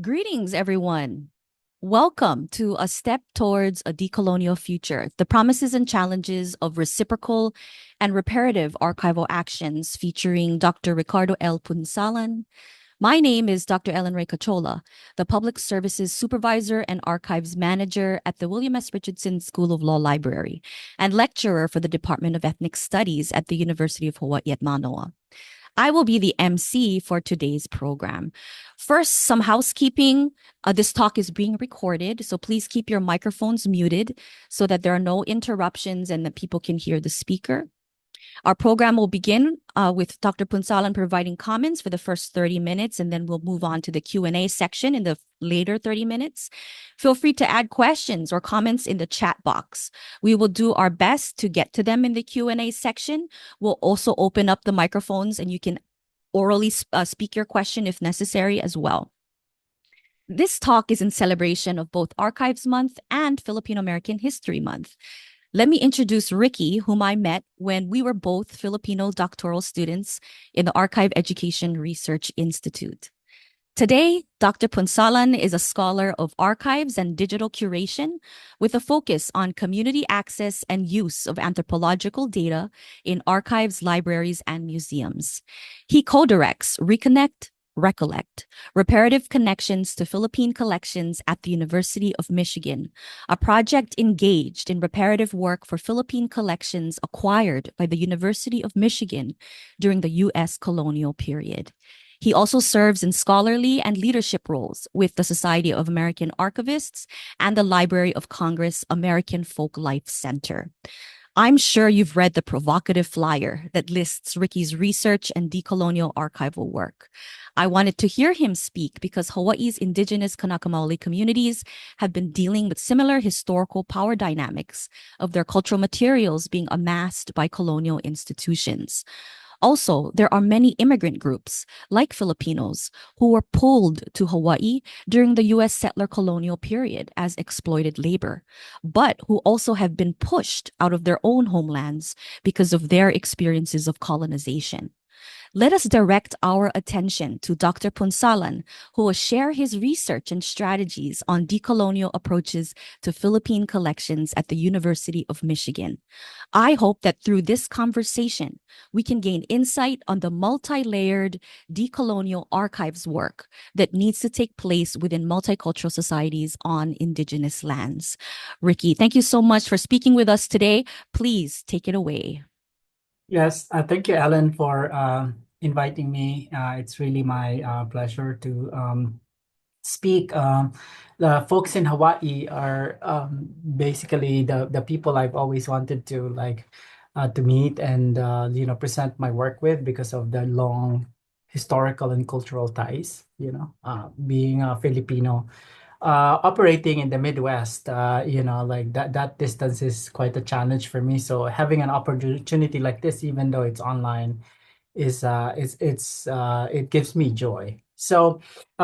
Greetings, everyone. Welcome to A Step Towards a Decolonial Future, the promises and challenges of reciprocal and reparative archival actions featuring Dr. Ricardo L. Punzalan. My name is Dr. Ellen Ray Cachola, the Public Services Supervisor and Archives Manager at the William S. Richardson School of Law Library and lecturer for the Department of Ethnic Studies at the University of Hawaii at Manoa. I will be the MC for today's program. First, some housekeeping. This talk is being recorded, so please keep your microphones muted so that there are no interruptions and that people can hear the speaker. Our program will begin with Dr. Punsalan providing comments for the first 30 minutes, and then we'll move on to the Q&A section in the later 30 minutes. Feel free to add questions or comments in the chat box. We will do our best to get to them in the Q&A section. We'll also open up the microphones, and you can orally speak your question if necessary as well. This talk is in celebration of both Archives Month and Filipino American History Month. Let me introduce Ricky, whom I met when we were both Filipino doctoral students in the Archive Education Research Institute. Today, Dr. Punsalan is a scholar of archives and digital curation with a focus on community access and use of anthropological data in archives, libraries, and museums. He co-directs Reconnect, Recollect, Reparative Connections to Philippine Collections at the University of Michigan, a project engaged in reparative work for Philippine collections acquired by the University of Michigan during the U.S. colonial period. He also serves in scholarly and leadership roles with the Society of American Archivists and the Library of Congress American Folklife Center. I'm sure you've read the provocative flyer that lists Ricky's research and decolonial archival work. I wanted to hear him speak because Hawaii's indigenous Kanaka Maoli communities have been dealing with similar historical power dynamics of their cultural materials being amassed by colonial institutions. Also, there are many immigrant groups, like Filipinos, who were pulled to Hawaii during the U.S. settler colonial period as exploited labor, but who also have been pushed out of their own homelands because of their experiences of colonization. Let us direct our attention to Dr. Punsalan, who will share his research and strategies on decolonial approaches to Philippine collections at the University of Michigan. I hope that through this conversation, we can gain insight on the multi-layered decolonial archives work that needs to take place within multicultural societies on Indigenous lands. Ricky, thank you so much for speaking with us today. Please take it away. Yes, thank you, Ellen, for inviting me. It's really my pleasure to speak. The folks in Hawaii are basically the people I've always wanted to to meet and present my work with because of the long historical and cultural ties. Being a Filipino operating in the Midwest, like that distance is quite a challenge for me. So having an opportunity like this, even though it's online, is it gives me joy. So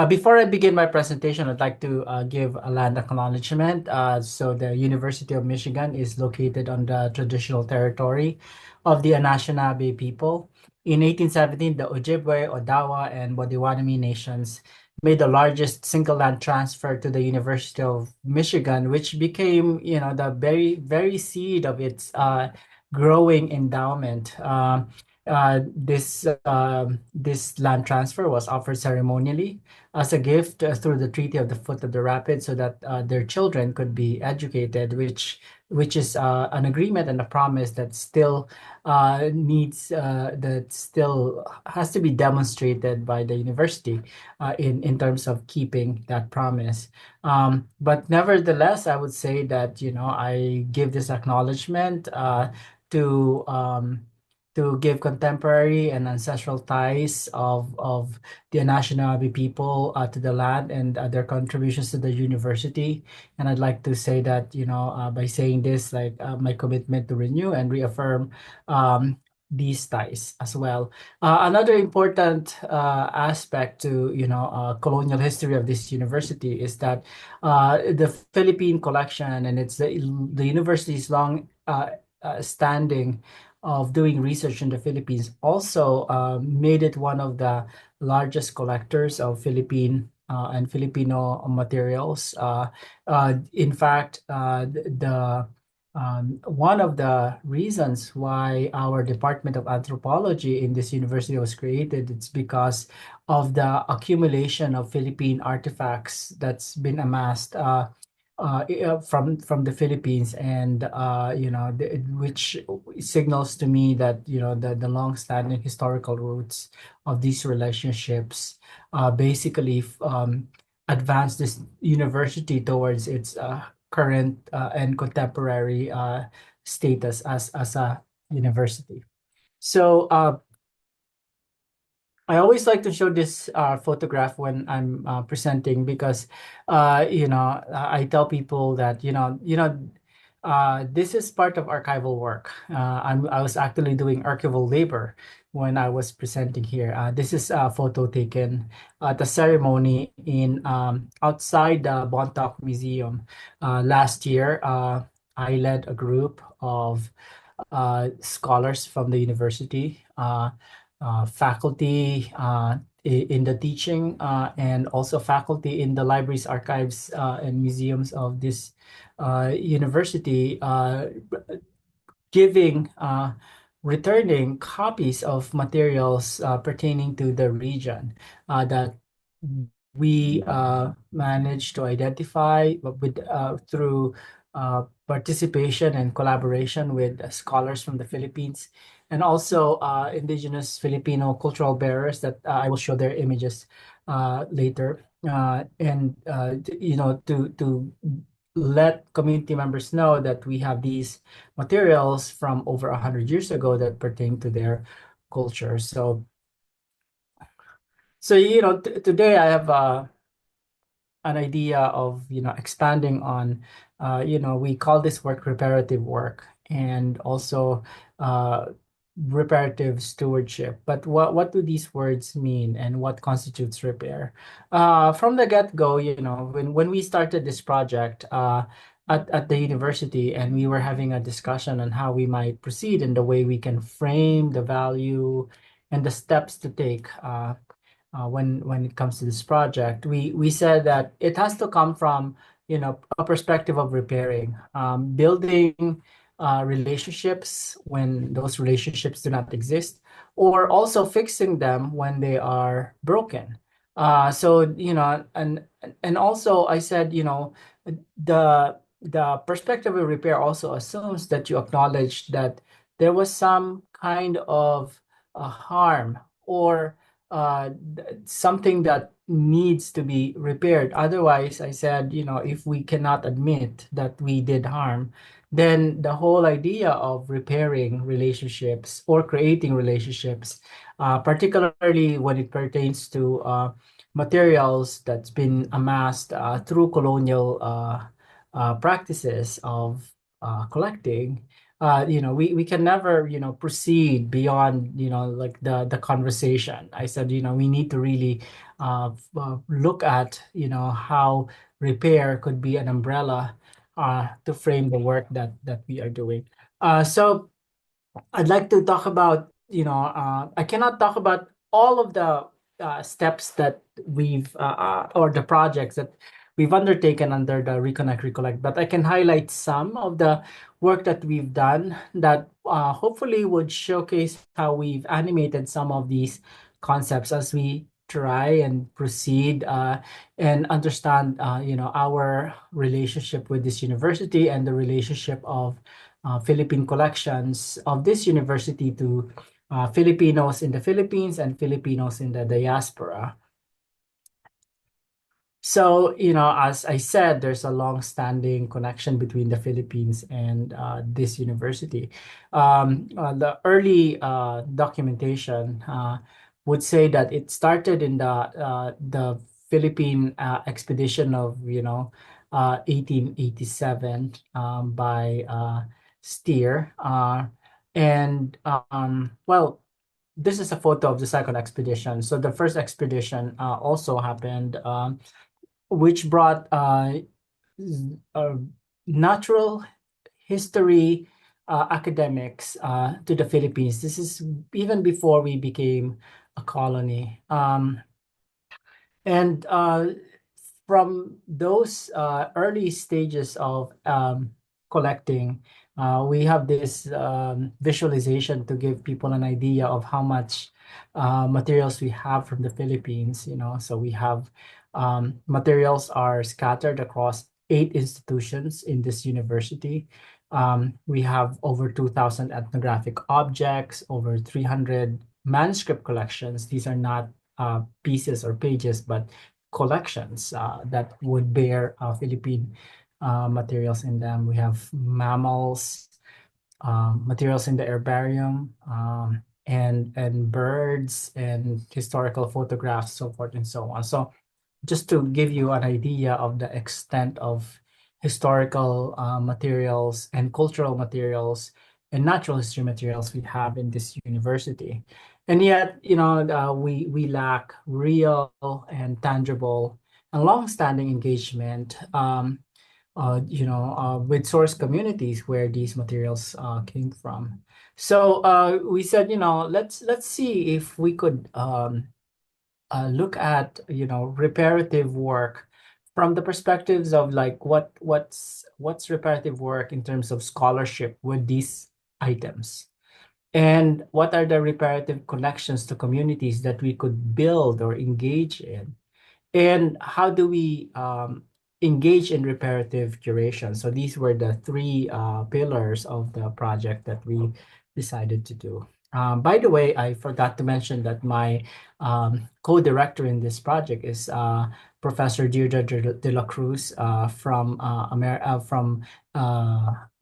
before I begin my presentation, I'd like to give a land acknowledgement. So the University of Michigan is located on the traditional territory of the Anishinaabe people. In 1817, the Ojibwe, Odawa, and Wadewanami nations made the largest single land transfer to the University of Michigan, which became, the very seed of its growing endowment. This land transfer was offered ceremonially as a gift through the Treaty of the Foot of the Rapids, so that their children could be educated, which is an agreement and a promise that still that still has to be demonstrated by the university in terms of keeping that promise. But nevertheless, I would say that I give this acknowledgement to give contemporary and ancestral ties of the Anishinaabe people to the land and their contributions to the university. And I'd like to say that, by saying this, my commitment to renew and reaffirm these ties as well. Another important aspect to, colonial history of this university is that the Philippine collection and the university's long standing of doing research in the Philippines also made it one of the largest collectors of Philippine and Filipino materials. In fact, one of the reasons why our Department of Anthropology in this university was created, it's because of the accumulation of Philippine artifacts that's been amassed from the Philippines, and which signals to me that the long-standing historical roots of these relationships basically advance this university towards its current and contemporary status as a university. So I always like to show this photograph when I'm presenting, because I tell people that this is part of archival work. I was actually doing archival labor when I was presenting here. This is a photo taken at a ceremony in outside the Bontoc Museum last year. I led a group of scholars from the university, faculty in the teaching, and also faculty in the libraries, archives, and museums of this university, giving returning copies of materials pertaining to the region that we managed to identify through participation and collaboration with scholars from the Philippines, and also Indigenous Filipino cultural bearers that I will show their images later. To let community members know that we have these materials from over 100 years ago that pertain to their culture. Today I have an idea of expanding on we call this work reparative work, and also uh, reparative stewardship. But what do these words mean, and what constitutes repair? From the get-go, when we started this project at the university, and we were having a discussion on how we might proceed and the way we can frame the value and the steps to take when it comes to this project, we said that it has to come from a perspective of repairing, building relationships when those relationships do not exist, or also fixing them when they are broken. And also I said, the perspective of repair also assumes that you acknowledge that there was some kind of harm, or something that needs to be repaired. Otherwise, I said, if we cannot admit that we did harm, then the whole idea of repairing relationships or creating relationships, particularly when it pertains to materials that's been amassed through colonial practices of collecting, we can never, proceed beyond, like the conversation. I said, we need to really look at, how repair could be an umbrella to frame the work that we are doing. So I'd like to talk about, I cannot talk about all of the steps that or the projects that we've undertaken under the Reconnect Recollect, but I can highlight some of the work that we've done that hopefully would showcase how we've animated some of these concepts as we try and proceed and understand, our relationship with this university and the relationship of Philippine collections of this university to Filipinos in the Philippines and Filipinos in the diaspora. So, as I said, there's a long-standing connection between the Philippines and this university. The early documentation would say that it started in the Philippine expedition of 1887 by Steer, and well, this is a photo of the second expedition. So the first expedition also happened, which brought uh, natural history academics to the Philippines. This is even before we became a colony. And from those early stages of collecting, we have this visualization to give people an idea of how much materials we have from the Philippines. So we have materials are scattered across 8 institutions in this university. We have over 2,000 ethnographic objects, over 300 manuscript collections. These are not pieces or pages, but collections that would bear Philippine materials in them. We have mammals, materials in the herbarium, and birds and historical photographs, so forth and so on. So just to give you an idea of the extent of historical materials and cultural materials and natural history materials we have in this university. And yet, we lack real and tangible and long-standing engagement, with source communities where these materials came from. So we said, let's see if we could look at reparative work from the perspectives of like what's reparative work in terms of scholarship with these items, and what are the reparative connections to communities that we could build or engage in, and how do we engage in reparative curation. So these were the three pillars of the project that we decided to do. By the way, I forgot to mention that my co-director in this project is Professor Deirdre de la Cruz from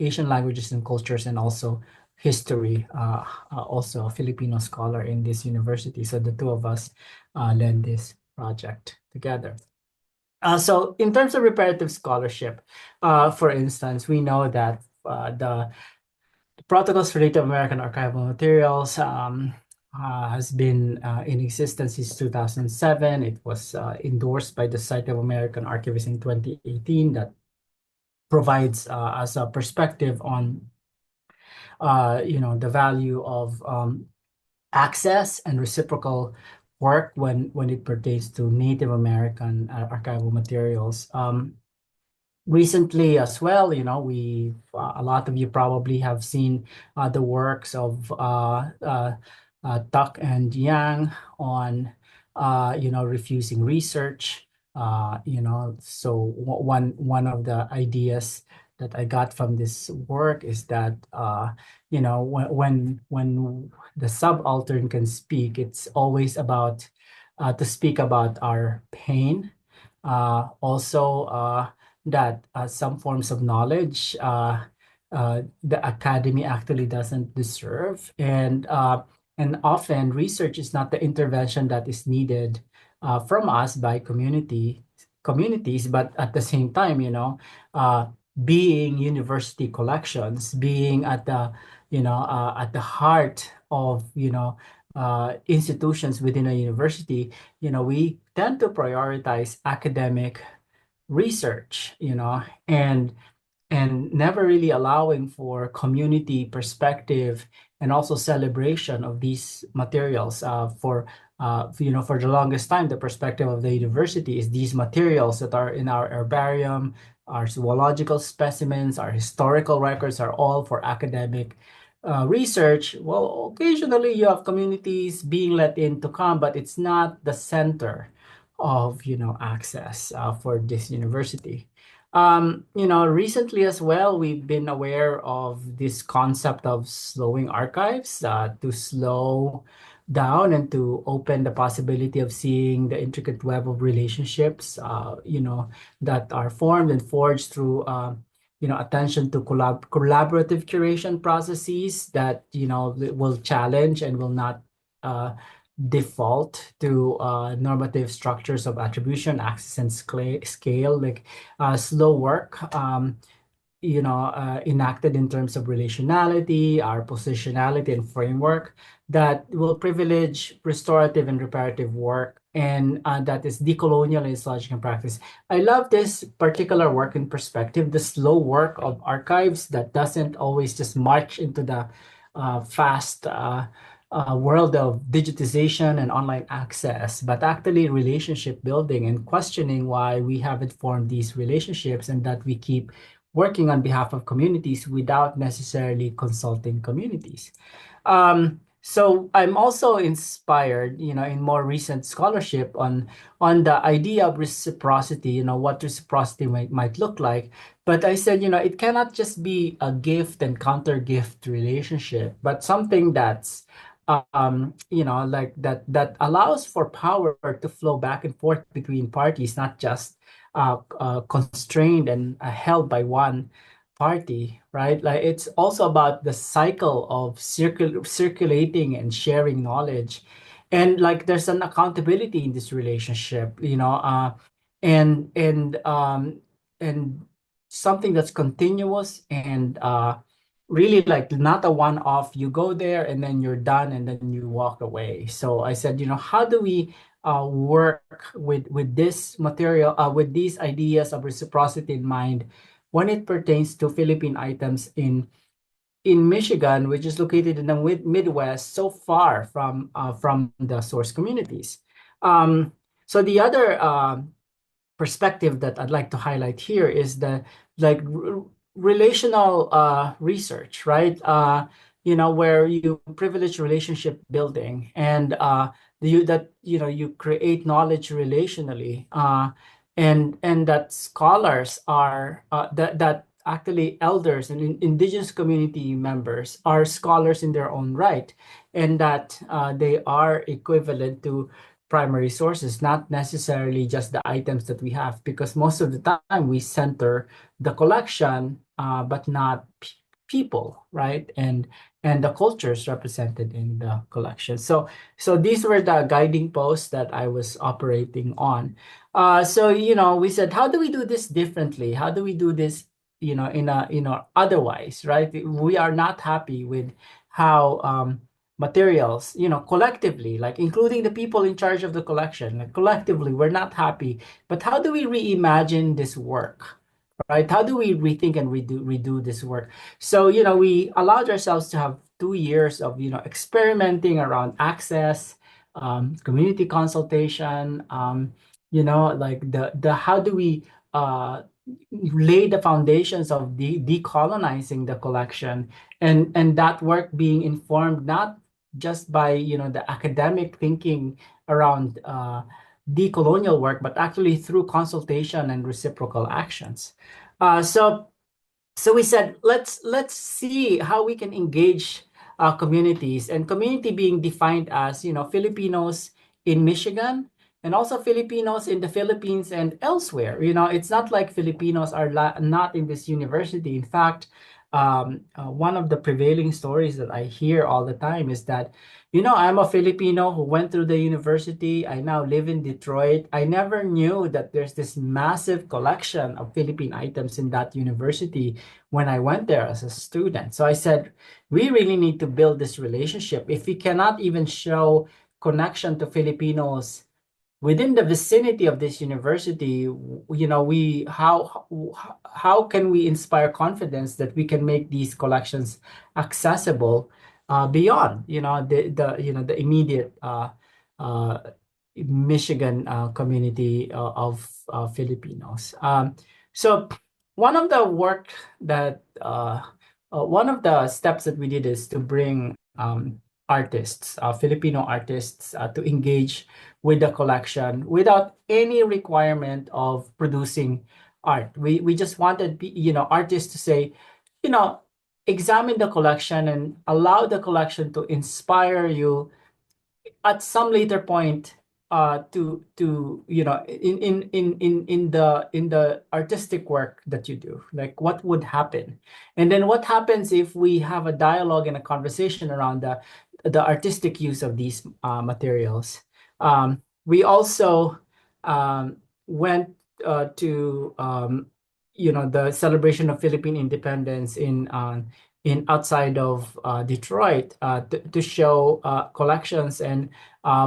Asian languages and cultures, and also history, also a Filipino scholar in this university. So the two of us led this project together. So in terms of reparative scholarship, for instance, we know that the Protocols for Native American Archival Materials has been in existence since 2007. It was endorsed by the Society of American Archivists in 2018, that provides us a perspective on the value of access and reciprocal work when it pertains to Native American archival materials. Recently as well, we a lot of you probably have seen the works of Tuck and Yang on refusing research. So one of the ideas that I got from this work is that when the subaltern can speak, it's always about to speak about our pain. Also, that some forms of knowledge the academy actually doesn't deserve, and often research is not the intervention that is needed from us by communities, but at the same time, being university collections, being at the heart of institutions within a university, we tend to prioritize academic research, and never really allowing for community perspective and also celebration of these materials. For the longest time, the perspective of the university is these materials that are in our herbarium, our zoological specimens, our historical records are all for academic research. Well, occasionally you have communities being let in to come, but it's not the center of access for this university. Recently as well, we've been aware of this concept of slowing archives, to slow down and to open the possibility of seeing the intricate web of relationships, that are formed and forged through, attention to collaborative curation processes that, will challenge and will not uh, default to normative structures of attribution, access, and scale, like slow work, enacted in terms of relationality, our positionality, and framework that will privilege restorative and reparative work, and that is decolonial in its logic and practice. I love this particular work in perspective, the slow work of archives that doesn't always just march into the fast world of digitization and online access, but actually relationship building and questioning why we haven't formed these relationships and that we keep working on behalf of communities without necessarily consulting communities. So I'm also inspired, in more recent scholarship on the idea of reciprocity, what reciprocity might look like. But I said, it cannot just be a gift and counter gift relationship, but something that's like that allows for power to flow back and forth between parties, not just constrained and held by one party, right? Like it's also about the cycle of circulating and sharing knowledge, and like there's an accountability in this relationship, and something that's continuous and really like not a one-off. You go there and then you're done and then you walk away. So I said, how do we work with this material, with these ideas of reciprocity in mind when it pertains to Philippine items in Michigan, which is located in the Midwest, so far from the source communities. So the other perspective that I'd like to highlight here is the like relational research, right? Where you privilege relationship building and you create knowledge relationally, and that scholars are that actually elders and indigenous community members are scholars in their own right, and that they are equivalent to primary sources, not necessarily just the items that we have, because most of the time we center the collection, but not people, right? And the cultures represented in the collection. So these were the guiding posts that I was operating on. So we said, how do we do this differently? How do we do this, otherwise, right? We are not happy with how materials, collectively, like including the people in charge of the collection, like collectively, we're not happy. But how do we reimagine this work, right? How do we rethink and redo this work? So, we allowed ourselves to have 2 years of, experimenting around access, community consultation, like the how do we lay the foundations of decolonizing the collection, and that work being informed not just by the academic thinking around decolonial work, but actually through consultation and reciprocal actions. So we said, let's see how we can engage communities, and community being defined as Filipinos in Michigan, and also Filipinos in the Philippines and elsewhere. It's not like Filipinos are not in this university. In fact, one of the prevailing stories that I hear all the time is that, I'm a Filipino who went through the university. I now live in Detroit. I never knew that there's this massive collection of Philippine items in that university when I went there as a student. So I said, we really need to build this relationship. If we cannot even show connection to Filipinos within the vicinity of this university, we how can we inspire confidence that we can make these collections accessible beyond the immediate uh, Michigan community of Filipinos. So one of the steps that we did is to bring artists, Filipino artists, to engage with the collection without any requirement of producing art. We just wanted artists to say, you know, examine the collection and allow the collection to inspire you at some later point to in the artistic work that you do, like what would happen, and then what happens if we have a dialogue and a conversation around the artistic use of these materials. We also went to the celebration of Philippine independence in outside of Detroit to show collections, and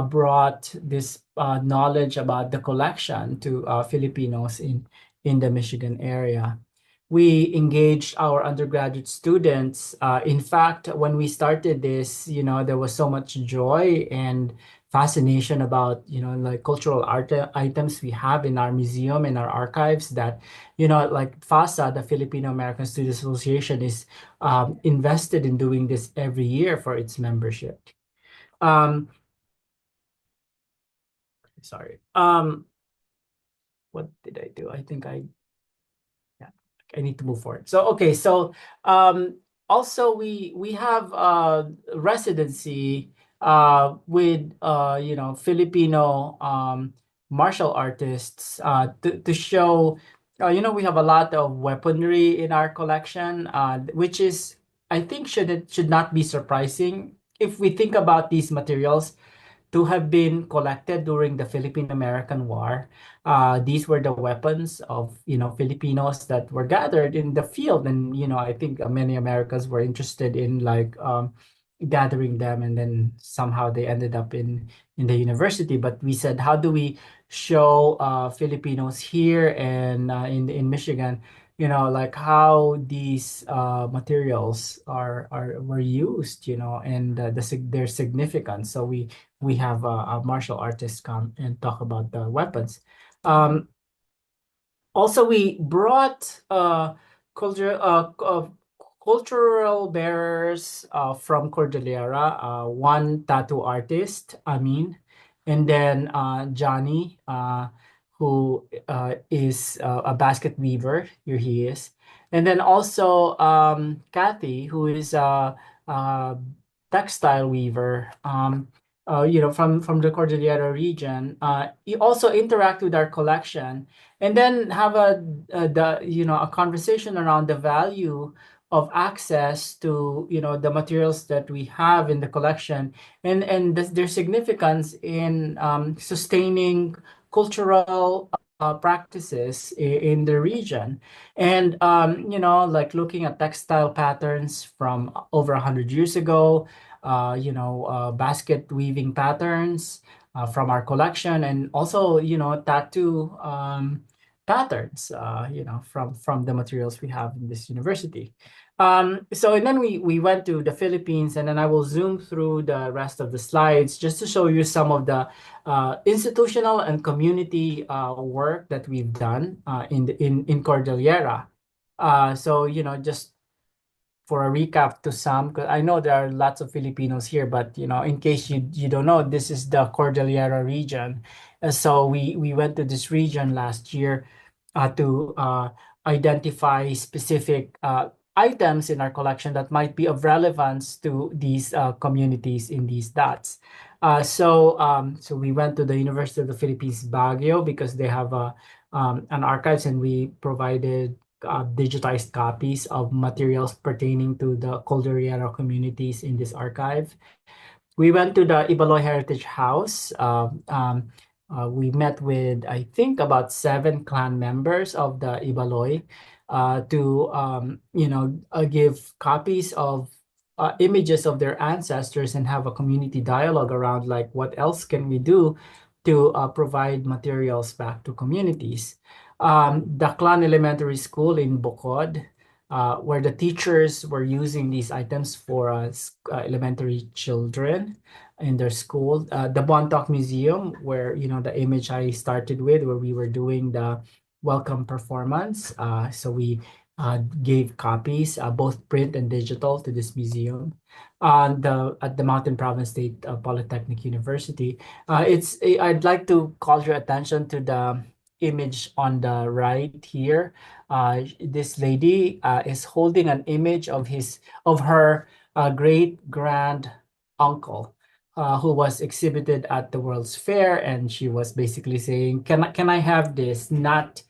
brought this knowledge about the collection to Filipinos in the Michigan area. we engaged our undergraduate students. In fact, when we started this, there was so much joy and fascination about, like cultural art items we have in our museum, in our archives that, like FASA, the Filipino American Studies Association, is invested in doing this every year for its membership. Um, sorry. What did I do? I think yeah, I need to move forward. So okay, so um, also we have residency with Filipino martial artists to show we have a lot of weaponry in our collection, which is I think should not be surprising if we think about these materials to have been collected during the Philippine American War. These were the weapons of Filipinos that were gathered in the field, and I think many Americans were interested in like gathering them, and then somehow they ended up in the university. But we said, how do we show Filipinos here and in Michigan? Like how these materials are were used, and their significance. So we have a martial artist come and talk about the weapons. Um, Also, we brought culture, cultural bearers from Cordillera, one tattoo artist, Amin, and then Johnny, who is a basket weaver. Here he is. And then also Kathy, who is a textile weaver. From the Cordillera region. You also interact with our collection and then have a conversation around the value of access to the materials that we have in the collection and their significance in sustaining cultural practices in the region and like looking at textile patterns from over 100 years ago, basket weaving patterns from our collection and also tattoo patterns from the materials we have in this university. So and then we went to the Philippines, and then I will zoom through the rest of the slides just to show you some of the institutional and community work that we've done in Cordillera. So just for a recap to some, because I know there are lots of Filipinos here, but in case you don't know, this is the Cordillera region. So we went to this region last year to identify specific items in our collection that might be of relevance to these communities in these dots. So we went to the University of the Philippines Baguio because they have an archives, and we provided digitized copies of materials pertaining to the Cordillera communities in this archive. We went to the Ibaloy Heritage House. We met with, I think, about 7 clan members of the Ibaloy to, give copies of images of their ancestors and have a community dialogue around like what else can we do to provide materials back to communities. The Clan Elementary School in Bukod, where the teachers were using these items for elementary children in their school. The Bontoc Museum, where the image I started with, where we were doing the welcome performance. So we gave copies, both print and digital, to this museum. At the Mountain Province State Polytechnic University, I'd like to call your attention to the image on the right here. This lady is holding an image of her great grand uncle, who was exhibited at the World's Fair, and she was basically saying, "Can I have this?" Not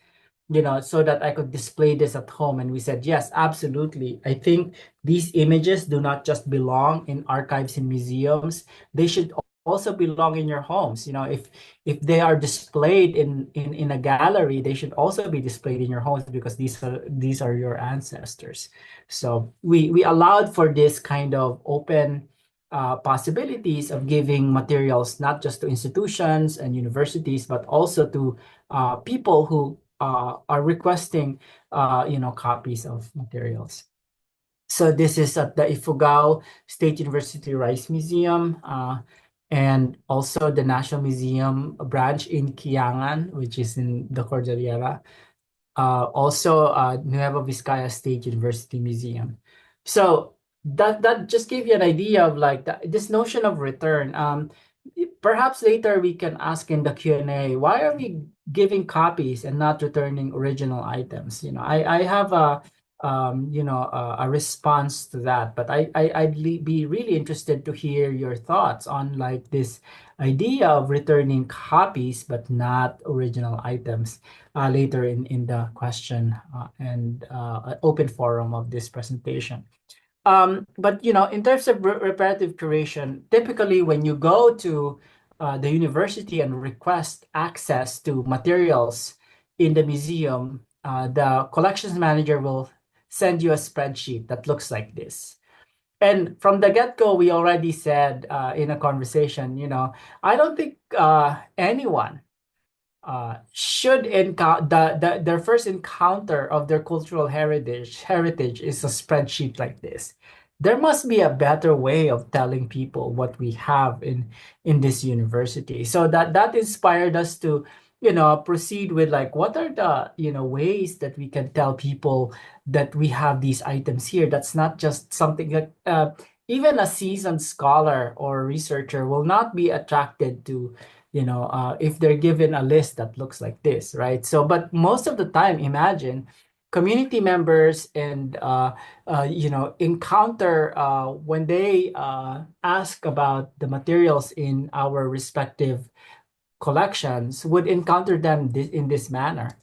so that I could display this at home. And we said, yes, absolutely. I think these images do not just belong in archives and museums. They should also belong in your homes. If they are displayed in a gallery, they should also be displayed in your homes because these are your ancestors. So we allowed for this kind of open possibilities of giving materials not just to institutions and universities, but also to people who are requesting copies of materials. So this is at the Ifugao State University Rice Museum, and also the National Museum branch in Kiangan, which is in the Cordillera. Also Nueva Vizcaya State University Museum. So that just gave you an idea of like this notion of return. Perhaps later we can ask in the Q&A, why are we giving copies and not returning original items? I have a response to that, but I'd be really interested to hear your thoughts on like this idea of returning copies but not original items later in the question and open forum of this presentation. But in terms of reparative curation, typically when you go to the university and request access to materials in the museum, the collections manager will send you a spreadsheet that looks like this. And from the get-go, we already said in a conversation, I don't think anyone should encounter their first encounter of their cultural heritage is a spreadsheet like this. There must be a better way of telling people what we have in this university. So that inspired us to proceed with like what are the ways that we can tell people that we have these items here. That's not just something that even a seasoned scholar or researcher will not be attracted to if they're given a list that looks like this, right? So, but most of the time, imagine community members and encounter when they ask about the materials in our respective collections would encounter them in this manner.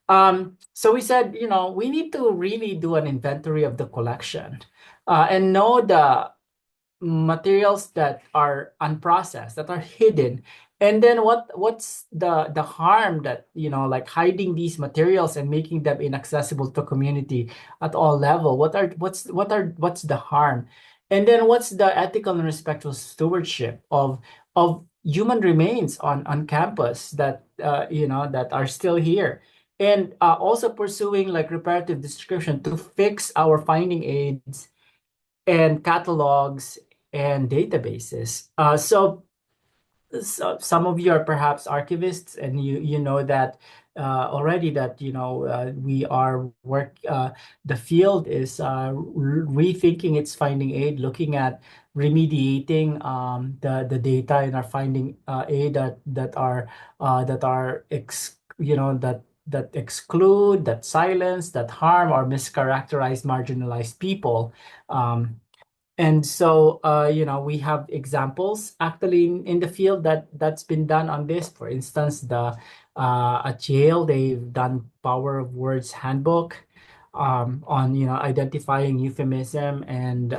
So we said, we need to really do an inventory of the collection and know the materials that are unprocessed, that are hidden, and then what's the harm that like hiding these materials and making them inaccessible to community at all level. What's the harm, and then what's the ethical and respectful stewardship of human remains on campus that that are still here, and also pursuing like reparative description to fix our finding aids and catalogs and databases. So some of you are perhaps archivists, and you know that already that we are the field is rethinking its finding aid, looking at remediating the data in our finding aid that are that exclude, that silence, that harm or mischaracterize marginalized people. And so, we have examples actually in the field that's been done on this. For instance, at Yale, they've done Power of Words handbook on identifying euphemism and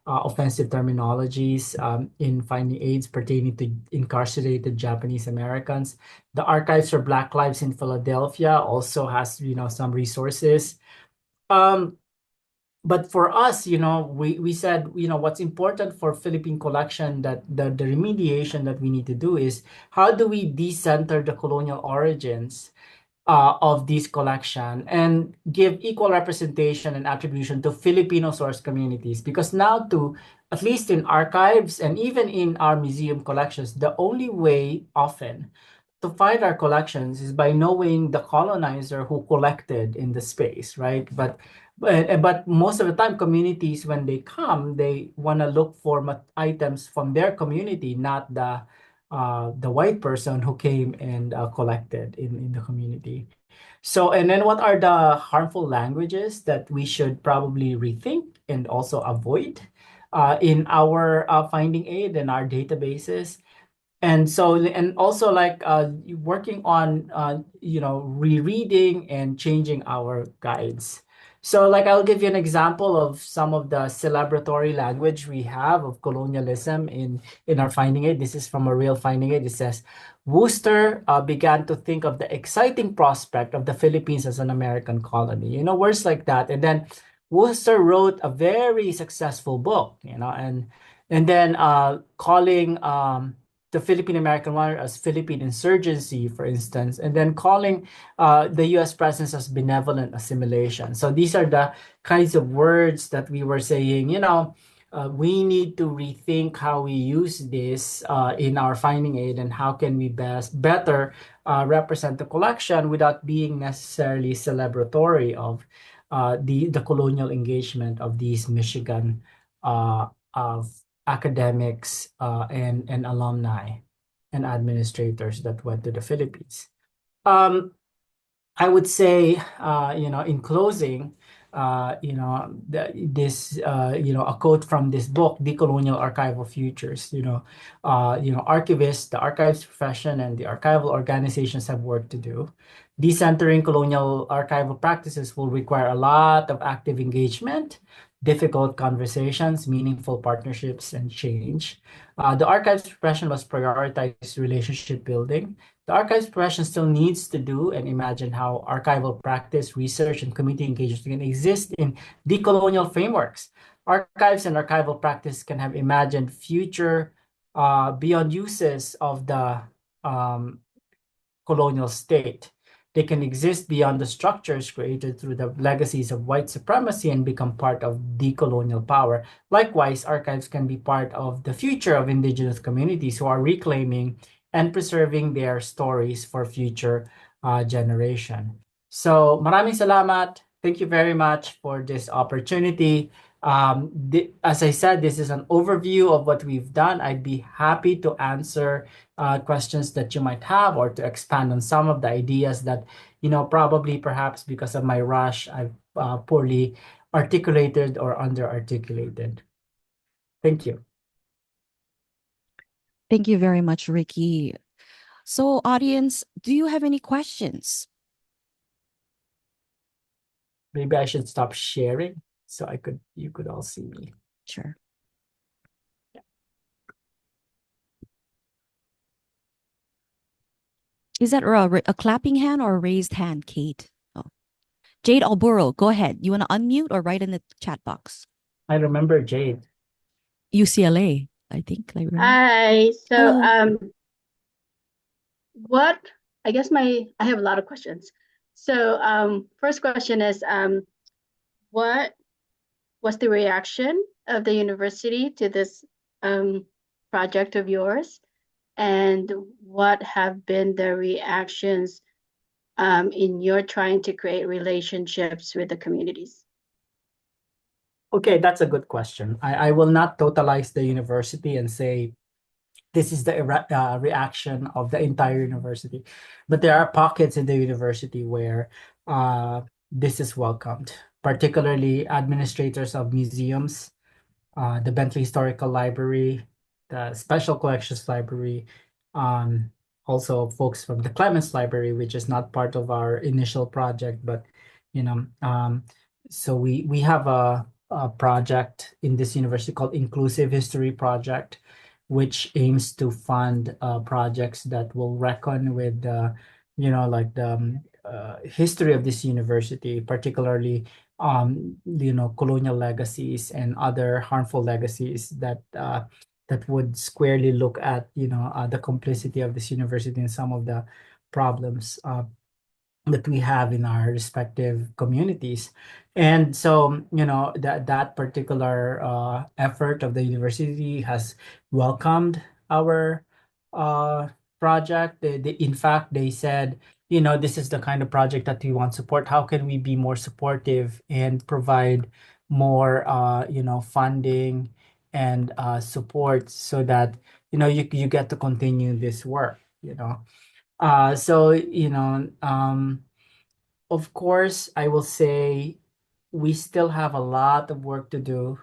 offensive terminologies in finding aids pertaining to incarcerated Japanese Americans. The Archives for Black Lives in Philadelphia also has some resources. But for us, we said, what's important for Philippine collection, that the remediation that we need to do is how do we decenter the colonial origins of this collection and give equal representation and attribution to Filipino source communities? Because now at least in archives and even in our museum collections, the only way often to find our collections is by knowing the colonizer who collected in the space, right? But most of the time, communities, when they come, they want to look for items from their community, not the white person who came and collected in the community. So, and then what are the harmful languages that we should probably rethink and also avoid in our finding aid and our databases? And so, and also like working on rereading and changing our guides. So like I'll give you an example of some of the celebratory language we have of colonialism in our finding aid. This is from a real finding aid. It says Worcester began to think of the exciting prospect of the Philippines as an American colony, words like that. And then Worcester wrote a very successful book, and then calling the Philippine American War as Philippine insurgency, for instance, and then calling the U.S. presence as benevolent assimilation. So these are the kinds of words that we were saying, we need to rethink how we use this in our finding aid, and how can we better represent the collection without being necessarily celebratory of the colonial engagement of these Michigan of academics and alumni and administrators that went to the Philippines. Um, I would say, in closing, a quote from this book, Decolonial Archival Futures. Archivists, the archives profession, and the archival organizations have work to do. Decentering colonial archival practices will require a lot of active engagement, difficult conversations, meaningful partnerships, and change. The archives profession must prioritize relationship building. The archives profession still needs to do and imagine how archival practice, research, and community engagement can exist in decolonial frameworks. Archives and archival practice can have imagined future beyond uses of the um, colonial state. They can exist beyond the structures created through the legacies of white supremacy and become part of decolonial power. Likewise, archives can be part of the future of Indigenous communities who are reclaiming and preserving their stories for future generation. So, maraming salamat. Thank you very much for this opportunity. As I said, this is an overview of what we've done. I'd be happy to answer questions that you might have, or to expand on some of the ideas that, probably perhaps because of my rush, I've poorly articulated or under articulated. Thank you. Thank you very much, Ricky. So, audience, do you have any questions? Maybe I should stop sharing so you could all see me. Sure. Is that a clapping hand or a raised hand, Kate? Oh. Jade Alburo, go ahead. You want to unmute or write in the chat box? I remember Jade. UCLA, I think. Hi. So, Hello. what, I guess I have a lot of questions. So, first question is, what was the reaction of the university to this project of yours? And what have been the reactions in your trying to create relationships with the communities? Okay, that's a good question. I will not totalize the university and say this is the reaction of the entire university, but there are pockets in the university where this is welcomed, particularly administrators of museums, the Bentley Historical Library, the Special Collections Library, also folks from the Clements Library, which is not part of our initial project, but so we have a project in this university called Inclusive History Project, which aims to fund projects that will reckon with the history of this university, particularly colonial legacies and other harmful legacies that would squarely look at the complicity of this university in some of the problems that we have in our respective communities. And so, that particular effort of the university has welcomed our project. In fact, they said, this is the kind of project that we want support. How can we be more supportive and provide more, funding and support so that, you get to continue this work, of course, I will say we still have a lot of work to do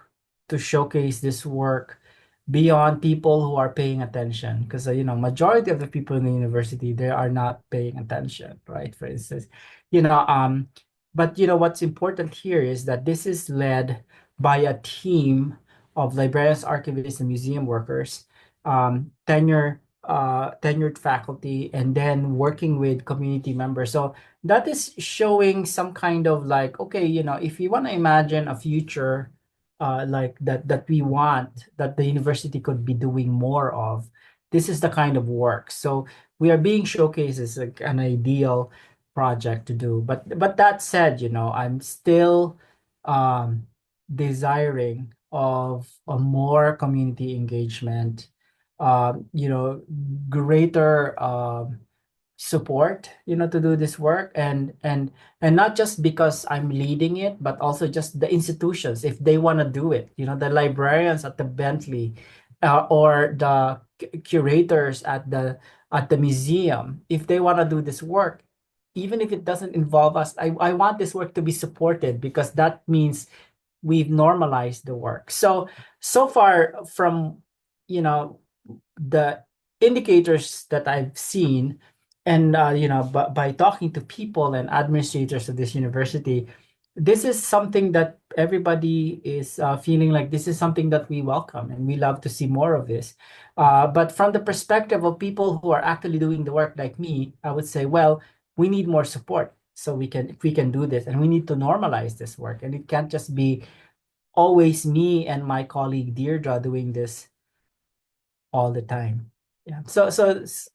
to showcase this work beyond people who are paying attention, because majority of the people in the university, they are not paying attention, right? For instance, but what's important here is that this is led by a team of librarians, archivists, and museum workers, tenured faculty, and then working with community members. So that is showing some kind of like, okay, if you want to imagine a future like that we want, that the university could be doing more of, this is the kind of work. So we are being showcased as like an ideal project to do. But that said, I'm still um, desiring of a more community engagement, greater support, to do this work, and not just because I'm leading it, but also just the institutions, if they want to do it, the librarians at the Bentley, or the curators at the museum, if they want to do this work, even if it doesn't involve us, I want this work to be supported, because that means we've normalized the work. So far from, the indicators that I've seen, and by talking to people and administrators of this university, this is something that everybody is feeling like this is something that we welcome, and we love to see more of this. But from the perspective of people who are actually doing the work like me, I would say, well, we need more support, so we can do this, and we need to normalize this work, and it can't just be always me and my colleague Deirdre doing this all the time. Yeah.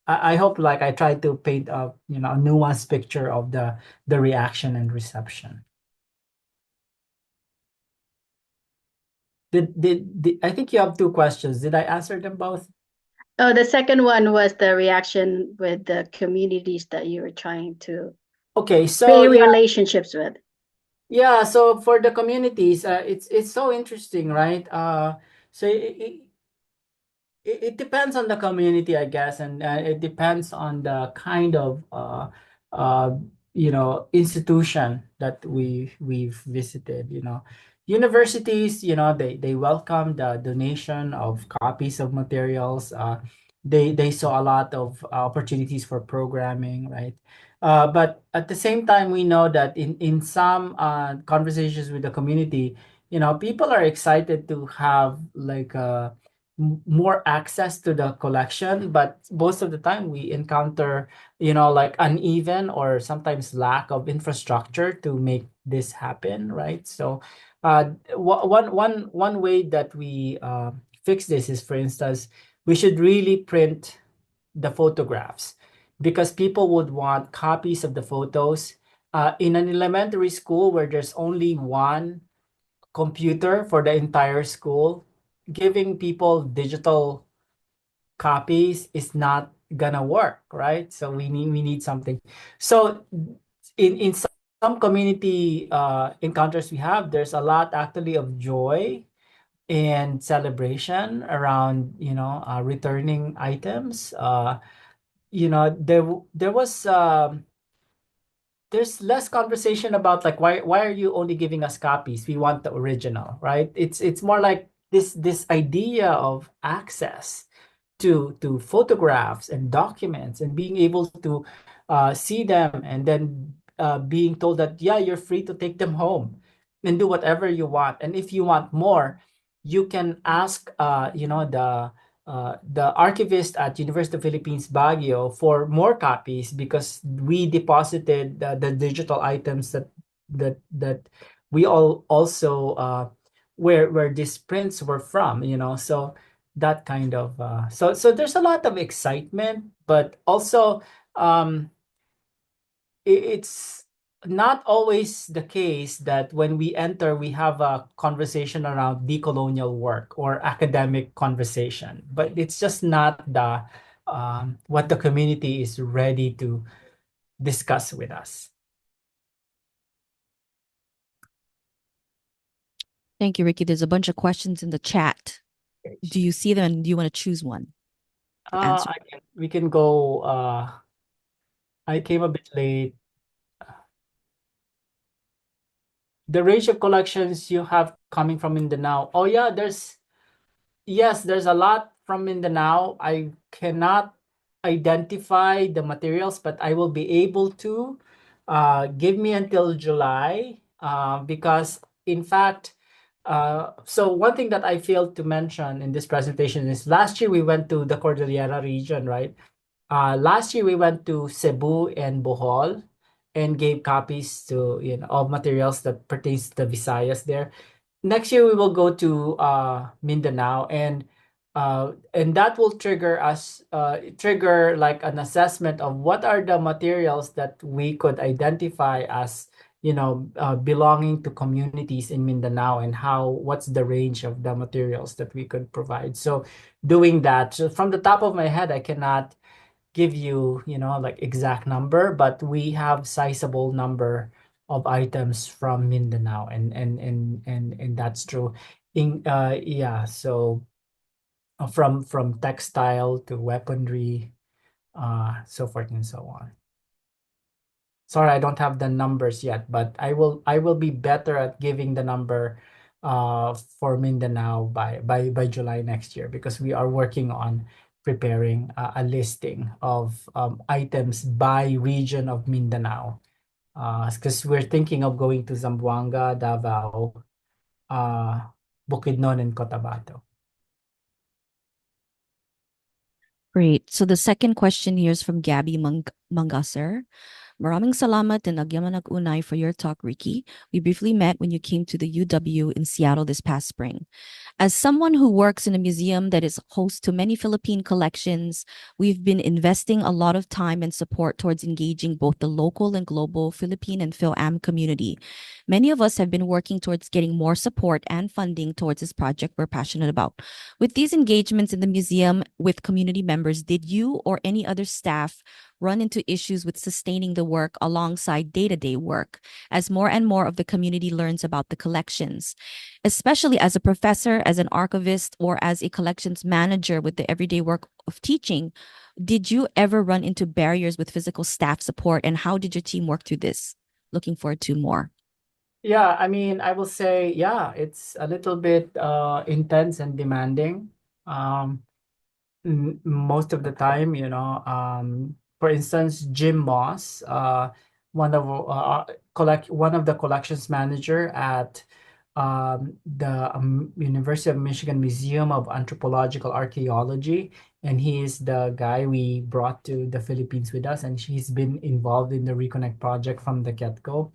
I hope, like, I try to paint a nuanced picture of the reaction and reception. Did I think you have two questions? Did I answer them both? Oh, the second one was the reaction with the communities that you were trying to Okay, so create yeah, relationships with. yeah. So for the communities, it's so interesting, right? So it depends on the community, I guess, and it depends on the kind of uh, institution that we've visited. Universities, they welcome the donation of copies of materials. They saw a lot of opportunities for programming, right? But at the same time, we know that in some conversations with the community, people are excited to have like more access to the collection, but most of the time we encounter like uneven or sometimes lack of infrastructure to make this happen, right? So one way that we fix this is, for instance, we should really print the photographs, because people would want copies of the photos in an elementary school where there's only one computer for the entire school. Giving people digital copies is not gonna work, right? So we need something. So in some community encounters we have, there's a lot actually of joy and celebration around returning items. There was there's less conversation about, like, why are you only giving us copies? We want the original, right? It's more like this idea of access to photographs and documents, and being able to see them, and then being told that, yeah, you're free to take them home and do whatever you want, and if you want more, you can ask the archivist at University of Philippines Baguio for more copies, because we deposited the digital items that we all also where these prints were from, so that kind of so there's a lot of excitement, but also um it's not always the case that when we enter we have a conversation around decolonial work or academic conversation, but it's just not the what the community is ready to discuss with us. Thank you, Ricky. There's a bunch of questions in the chat. Do you see them? Do you want to choose one to answer? We can go. I came a bit late. The range of collections you have coming from Mindanao. Oh yeah, there's a lot from Mindanao. I cannot identify the materials, but I will be able to. Give me until July, because in fact, so one thing that I failed to mention in this presentation is last year we went to the Cordillera region, right? Last year we went to Cebu and Bohol and gave copies to of materials that pertains to the Visayas there. Next year we will go to Mindanao, and and that will trigger like an assessment of what are the materials that we could identify as belonging to communities in Mindanao, and what's the range of the materials that we could provide. So doing that, so from the top of my head, I cannot give you like exact number, but we have sizable number of items from Mindanao, and that's true. Yeah, so from textile to weaponry, so forth and so on. Sorry, I don't have the numbers yet, but I will be better at giving the number for Mindanao by July next year, because we are working on preparing a listing of items by region of Mindanao. Because we're thinking of going to Zamboanga, Davao, uh, Bukidnon, and Cotabato. Great. So the second question here is from Gabby Mangasser. Maraming salamat and nagyaman unay for your talk, Ricky. We briefly met when you came to the UW in Seattle this past spring. As someone who works in a museum that is host to many Philippine collections, we've been investing a lot of time and support towards engaging both the local and global Philippine and Phil-Am community. Many of us have been working towards getting more support and funding towards this project we're passionate about. With these engagements in the museum with community members, did you or any other staff run into issues with sustaining the work alongside day-to-day work as more and more of the community learns about the collections? Especially as a professor, as an archivist, or as a collections manager with the everyday work of teaching, did you ever run into barriers with physical staff support, and how did your team work through this? Looking forward to more. Yeah, I mean, I will say, yeah, it's a little bit intense and demanding. Um, Most of the time, for instance, Jim Moss, one of the collections manager at the University of Michigan Museum of Anthropological Archaeology, and he is the guy we brought to the Philippines with us, and he's been involved in the Reconnect project from the get-go.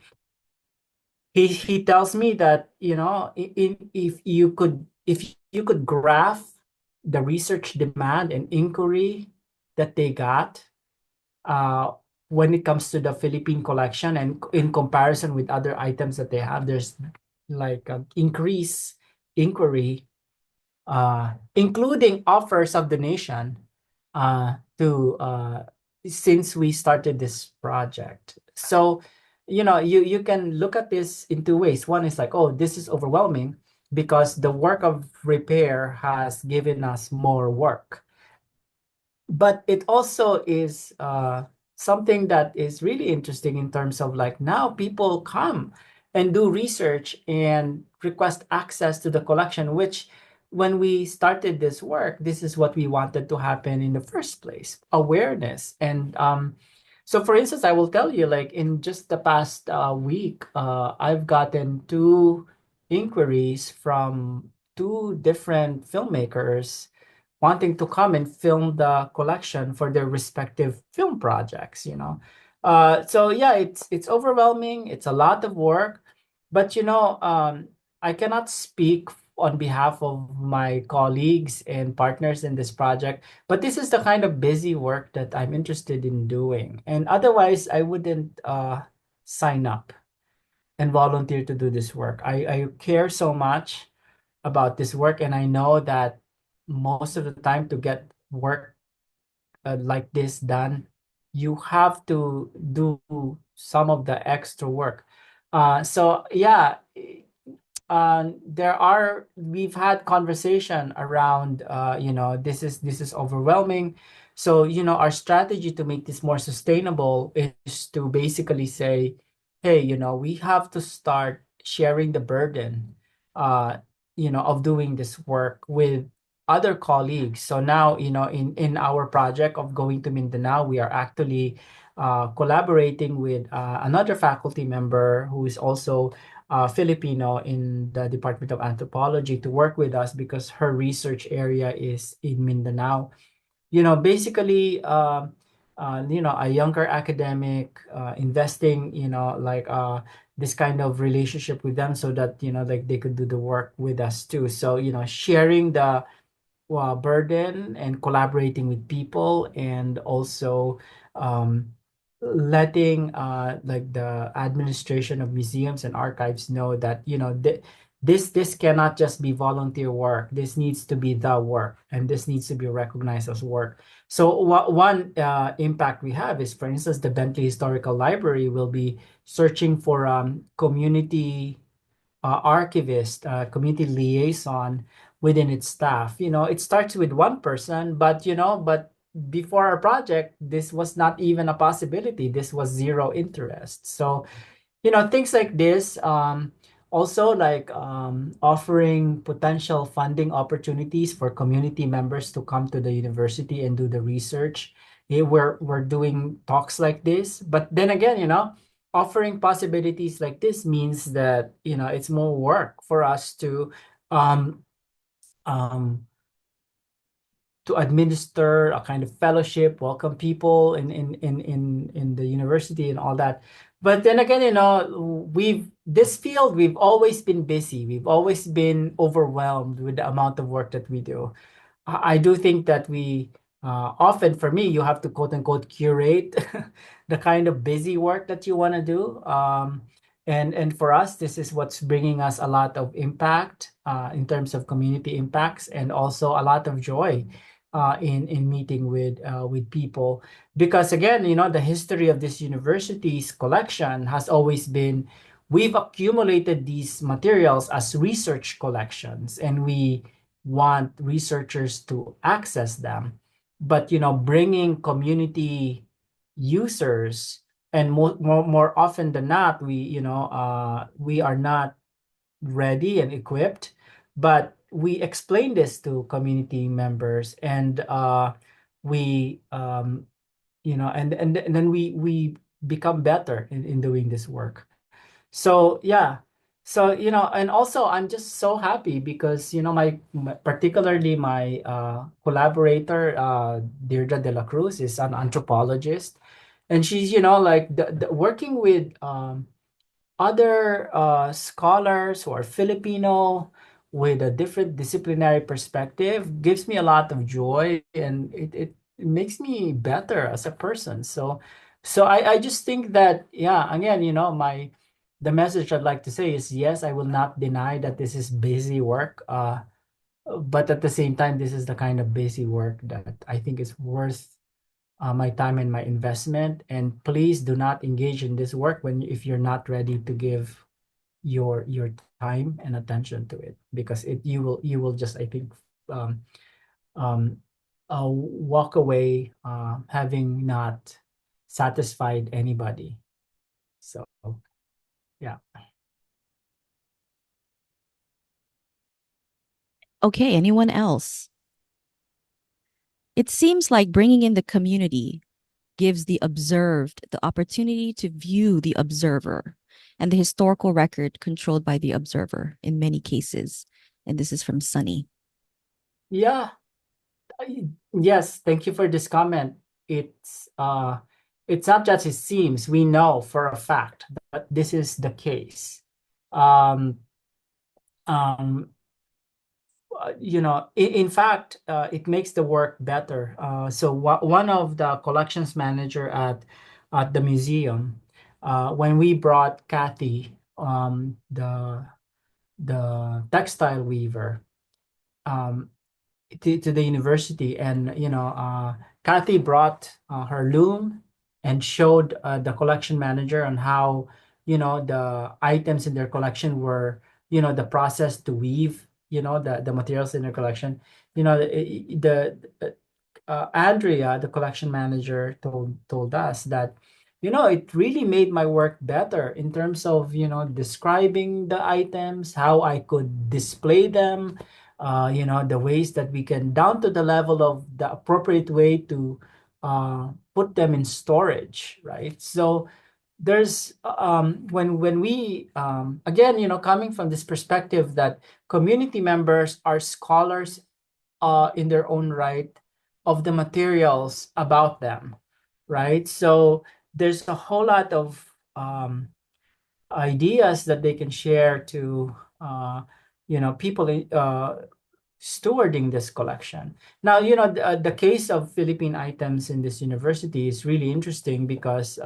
He tells me that if you could graph the research demand and inquiry that they got uh, when it comes to the Philippine collection, and in comparison with other items that they have, there's like an increase inquiry, including offers of donation to since we started this project. So, you can look at this in two ways. One is like, oh, this is overwhelming because the work of repair has given us more work. But it also is something that is really interesting in terms of like now people come and do research and request access to the collection, which when we started this work, this is what we wanted to happen in the first place, awareness. And so for instance, I will tell you, like in just the past week, I've gotten two inquiries from two different filmmakers wanting to come and film the collection for their respective film projects. So yeah, it's overwhelming, it's a lot of work, but I cannot speak on behalf of my colleagues and partners in this project, but this is the kind of busy work that I'm interested in doing, and otherwise I wouldn't sign up and volunteer to do this work. I care so much about this work, and I know that most of the time to get work like this done, you have to do some of the extra work. So yeah, we've had conversation around this is overwhelming. So our strategy to make this more sustainable is to basically say, hey, we have to start sharing the burden of doing this work with other colleagues. So now, in our project of going to Mindanao, we are actually collaborating with another faculty member who is also Filipino in the Department of Anthropology to work with us because her research area is in Mindanao. Basically, a younger academic investing, like this kind of relationship with them so that, like they could do the work with us too. So, sharing burden and collaborating with people, and also um, letting like the administration of museums and archives know that this cannot just be volunteer work. This needs to be the work, and this needs to be recognized as work. So one impact we have is, for instance, the Bentley Historical Library will be searching for community archivist, community liaison within its staff. It starts with one person, but before our project, this was not even a possibility. This was zero interest. So, things like this. Also, like offering potential funding opportunities for community members to come to the university and do the research. We're doing talks like this, but then again, offering possibilities like this means that it's more work for us um, um, to administer a kind of fellowship, welcome people in the university and all that. But then again, we've always been busy. We've always been overwhelmed with the amount of work that we do. I do think that we often, for me, you have to quote unquote curate the kind of busy work that you want to do. And for us, this is what's bringing us a lot of impact in terms of community impacts, and also a lot of joy in meeting with people. Because again, the history of this university's collection has always been, we've accumulated these materials as research collections, and we want researchers to access them. But bringing community users, and more often than not, we are not ready and equipped, but we explain this to community members, and we and then we become better in doing this work. So yeah. So and also I'm just so happy because particularly my collaborator, Deirdre de la Cruz, is an anthropologist, and she's like working with other scholars who are Filipino with a different disciplinary perspective gives me a lot of joy, and it makes me better as a person. So I just think that, yeah, again, the message I'd like to say is, yes, I will not deny that this is busy work, but at the same time, this is the kind of busy work that I think is worth my time and my investment. And please do not engage in this work if you're not ready to give your time and attention to it, because you will just, I think, um, um, walk away having not satisfied anybody. So yeah. Okay, anyone else? It seems like bringing in the community gives the observed the opportunity to view the observer, and the historical record controlled by the observer in many cases. And this is from Sunny. Yeah. Yes, thank you for this comment. It's not just it seems, we know for a fact that this is the case. Um, um, in fact, it makes the work better. So one of the collections manager at the museum, when we brought Kathy, the textile weaver, um, to the university, and Kathy brought her loom and showed the collection manager on how the items in their collection were, the process to weave, the materials in their collection. The Andrea, the collection manager, told us that it really made my work better in terms of describing the items, how I could display them, the ways that we can, down to the level of the appropriate way to put them in storage, right? So there's when we again, coming from this perspective that community members are scholars in their own right of the materials about them, right? So there's a whole lot of ideas that they can share to people stewarding this collection. Now, the case of Philippine items in this university is really interesting because,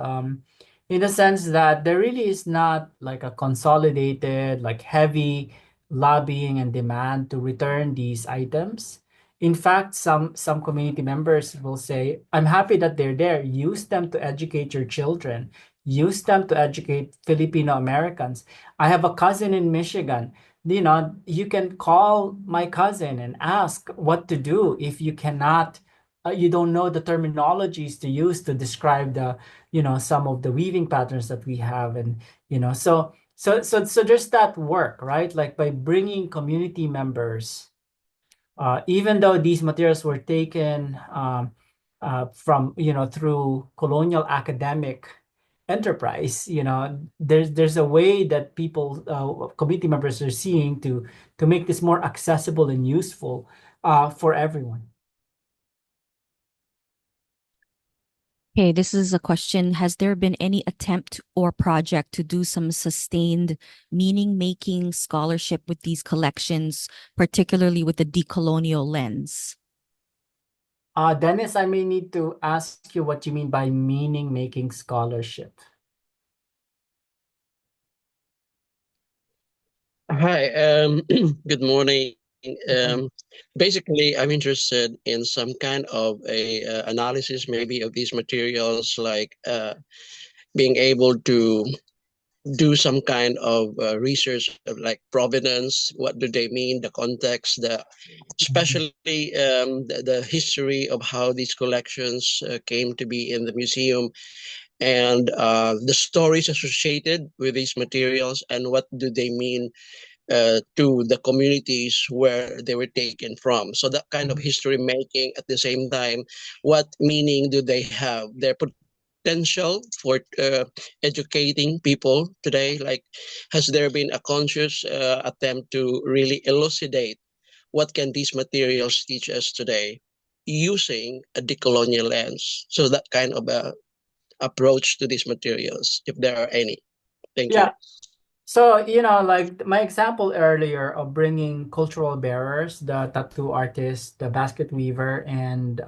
in the sense that there really is not like a consolidated, like heavy lobbying and demand to return these items. In fact, some community members will say, "I'm happy that they're there. Use them to educate your children. Use them to educate Filipino Americans." I have a cousin in Michigan. You can call my cousin and ask what to do if you cannot, you don't know the terminologies to use to describe some of the weaving patterns that we have. And, so there's that work, right? Like by bringing community members, even though these materials were taken from, through colonial academic enterprise, there's a way that people, community members are seeing to make this more accessible and useful for everyone. Okay, this is a question. Has there been any attempt or project to do some sustained meaning-making scholarship with these collections, particularly with the decolonial lens? Dennis, I may need to ask you what you mean by meaning-making scholarship. Hi, good morning. Basically, I'm interested in some kind of a analysis, maybe of these materials, like being able to do some kind of research of like provenance. What do they mean? The context, especially the history of how these collections came to be in the museum, and the stories associated with these materials, and what do they mean to the communities where they were taken from. So that kind of history making, at the same time, what meaning do they have? Their potential for educating people today. Like, has there been a conscious attempt to really elucidate what can these materials teach us today using a decolonial lens? So that kind of approach to these materials, if there are any. Thank you. Yeah. So, like my example earlier of bringing cultural bearers, the tattoo artist, the basket weaver, and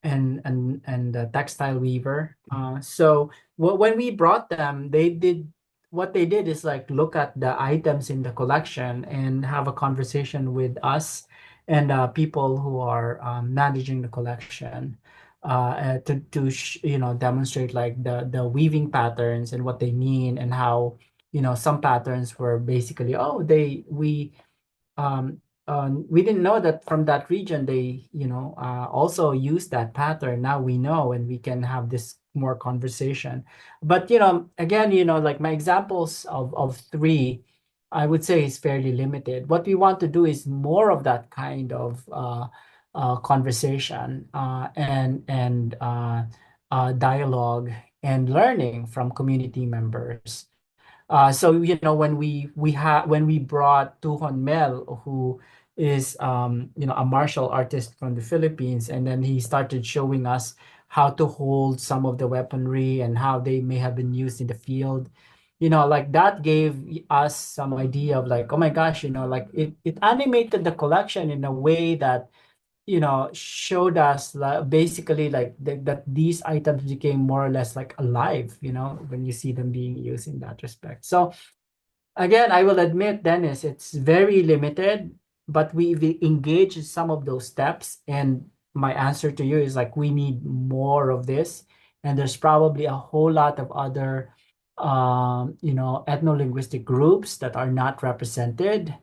the textile weaver. So when we brought them, what they did is like look at the items in the collection and have a conversation with us and people who are managing the collection, to demonstrate like the weaving patterns and what they mean, and how some patterns were basically, oh, um, we didn't know that from that region they also use that pattern. Now we know, and we can have this more conversation. But again, like my examples of three, I would say, is fairly limited. What we want to do is more of that kind of conversation, and dialogue and learning from community members. So when we brought Tuhon Mel, who is a martial artist from the Philippines, and then he started showing us how to hold some of the weaponry and how they may have been used in the field. Like that gave us some idea of like, oh my gosh, like it animated the collection in a way that showed us basically like that these items became more or less like alive, when you see them being used in that respect. So again, I will admit, Dennis, it's very limited, but we engage in some of those steps. And my answer to you is like, we need more of this. And there's probably a whole lot of other, ethno-linguistic groups that are not represented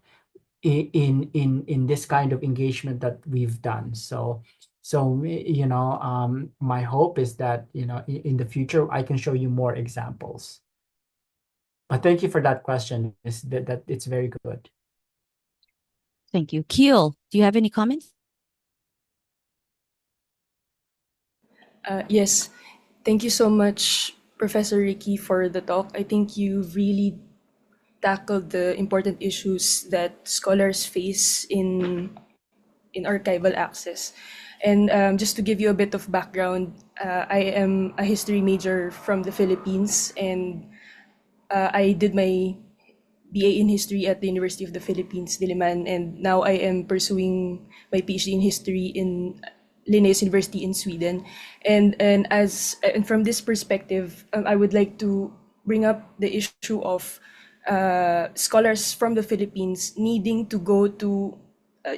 in this kind of engagement that we've done. So my hope is that in the future I can show you more examples. But thank you for that question. Is that it's very good. Thank you. Keel, do you have any comments? Yes, thank you so much, Professor Ricky, for the talk. I think you've really tackled the important issues that scholars face in archival access. And just to give you a bit of background, I am a history major from the Philippines, and I did my BA in History at the University of the Philippines, Diliman, and now I am pursuing my PhD in History in Linnaeus University in Sweden. And from this perspective, I would like to bring up the issue of scholars from the Philippines needing to go to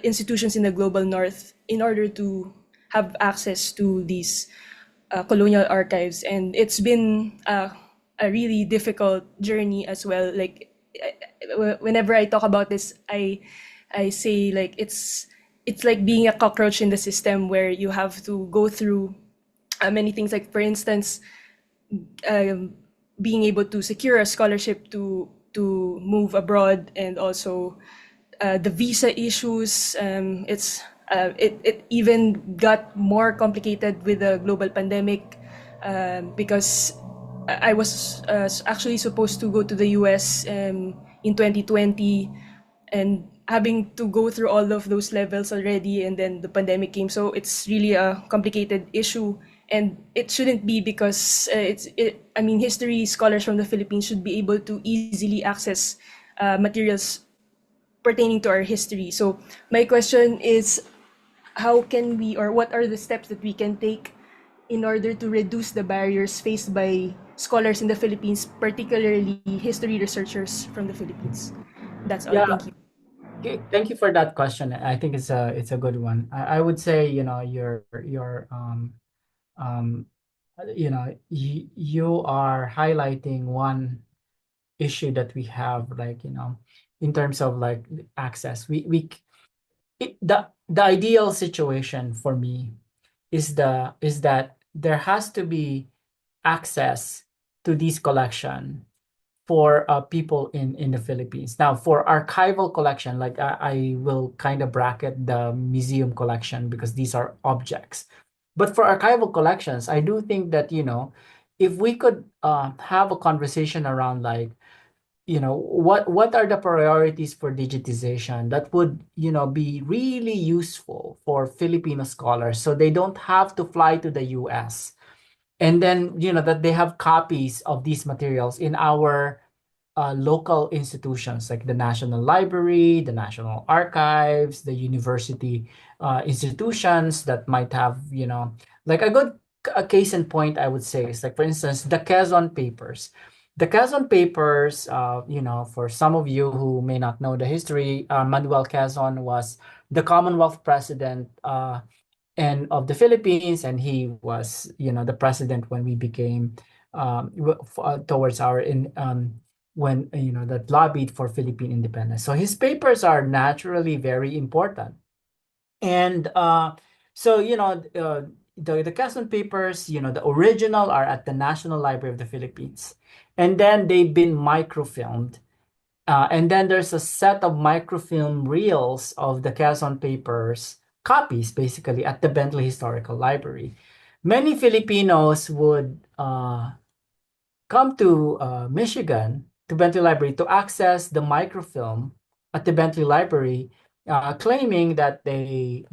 institutions in the global north in order to have access to these colonial archives. And it's been a really difficult journey as well. Like whenever I talk about this, I say like it's like being a cockroach in the system where you have to go through many things. Like for instance, being able to secure a scholarship to move abroad, and also the visa issues. It even got more complicated with the global pandemic, because I was actually supposed to go to the US in 2020, and having to go through all of those levels already, and then the pandemic came. So it's really a complicated issue, and it shouldn't be, because I mean, history scholars from the Philippines should be able to easily access materials pertaining to our history. So my question is, how can we, or what are the steps that we can take in order to reduce the barriers faced by scholars in the Philippines, particularly history researchers from the Philippines? That's all. Yeah, Thank you. thank you for that question. I think it's a good one. I would say, your um you are highlighting one issue that we have, like, in terms of like access. The ideal situation for me is that there has to be access to this collection for people in the Philippines. Now, for archival collection, like, I will kind of bracket the museum collection because these are objects. But for archival collections, I do think that, if we could have a conversation around, like, what are the priorities for digitization that would, be really useful for Filipino scholars, so they don't have to fly to the US, and then, that they have copies of these materials in our local institutions, like the National Library, the National Archives, the university institutions that might have, like a good a case in point, I would say, is like, for instance, the Quezon Papers. The Quezon Papers, for some of you who may not know the history, Manuel Quezon was the Commonwealth president and of the Philippines, and he was, the president when we became towards our in when, that lobbied for Philippine independence. So his papers are naturally very important, and so, the Quezon Papers, the original are at the National Library of the Philippines, and then they've been microfilmed. And then there's a set of microfilm reels of the Quezon Papers copies, basically, at the Bentley Historical Library. Many Filipinos would come to Michigan, to Bentley Library, to access the microfilm at the Bentley Library, claiming that they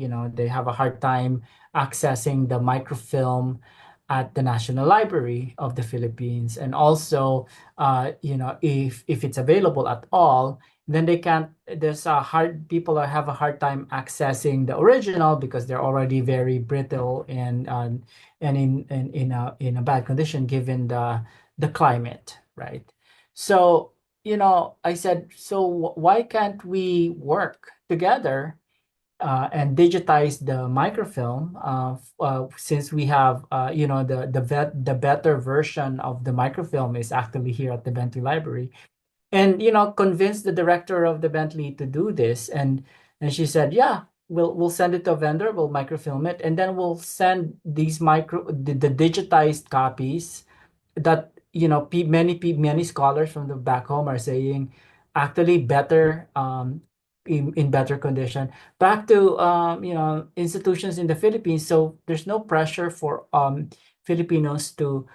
have a hard time accessing the microfilm at the National Library of the Philippines, and also, if it's available at all, then they can't. There's a hard people have a hard time accessing the original because they're already very brittle and in a bad condition given the climate, right? So, I said, so why can't we work together and digitize the microfilm, since we have, the better version of the microfilm is actually here at the Bentley Library, and, convince the director of the Bentley to do this, and she said, yeah, we'll send it to a vendor, we'll microfilm it, and then we'll send these the digitized copies that, many scholars from the back home are saying actually better, in better condition, back to, institutions in the Philippines. So there's no pressure for Filipinos to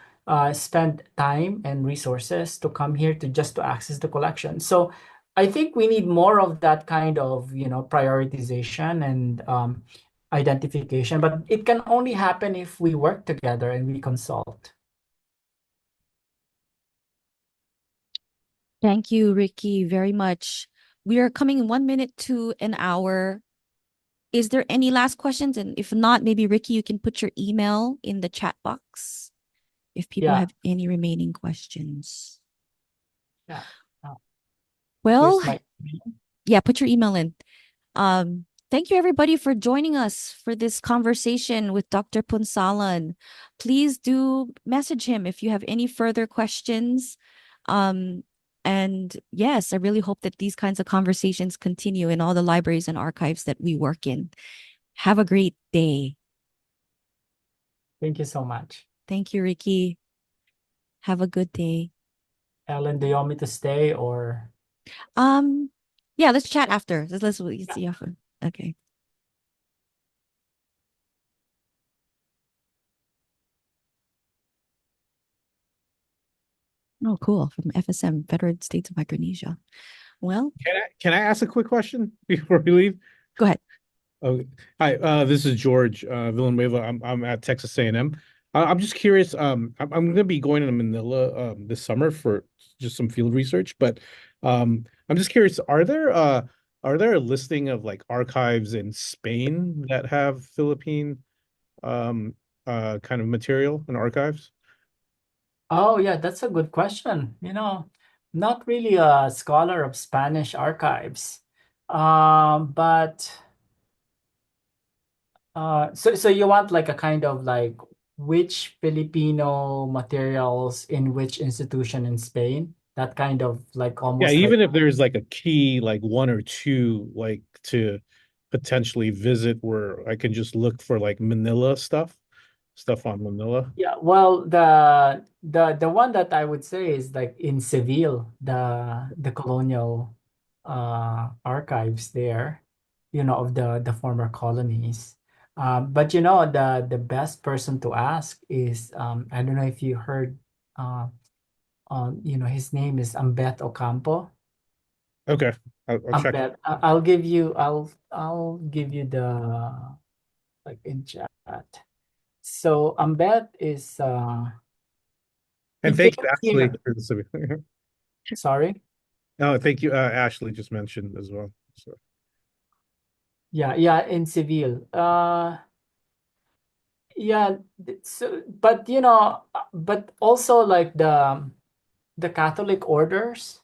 spend time and resources to come here to access the collection. So I think we need more of that kind of, prioritization and identification, but it can only happen if we work together and we consult. Thank you, Ricky, very much. We are coming 1 minute to an hour. Is there any last questions? And if not, maybe Ricky, you can put your email in the chat box if people Yeah, have any remaining questions. yeah. Well, Here's my. yeah, put your email in. Thank you everybody for joining us for this conversation with Dr. Punzalan. Please do message him if you have any further questions. And yes, I really hope that these kinds of conversations continue in all the libraries and archives that we work in. Have a great day. Thank you so much. Thank you, Ricky. Have a good day. Ellen, do you want me to stay or? Um, yeah, let's chat after. Let's see after. Okay. Oh, cool. From FSM, Federated States of Micronesia. Well, Can I ask a quick question before we leave? go ahead. Oh, hi. This is George Villanueva. I'm at Texas A&M. I'm just curious. I'm going to be going to Manila this summer for just some field research. But I'm just curious. Are there a listing of like archives in Spain that have Philippine kind of material and archives? Oh, yeah, that's a good question. Not really a scholar of Spanish archives, but so you want like a kind of like which Filipino materials in which institution in Spain? That kind of like Yeah, almost like. even if there's like a key, like one or two, like to potentially visit where I can just look for like Manila stuff on Manila. Yeah, well, the one that I would say is like in Seville, the colonial archives there, of the former colonies. But the best person to ask is I don't know if you heard his name is Ambet Ocampo. Okay, I'll check. Ambet, I'll give you the like in chat. So Ambet is he And thank came you, Ashley, here. for this. Sorry. No, thank you, Ashley just mentioned as well. So Yeah, in Seville. Yeah, so but but also like the Catholic orders,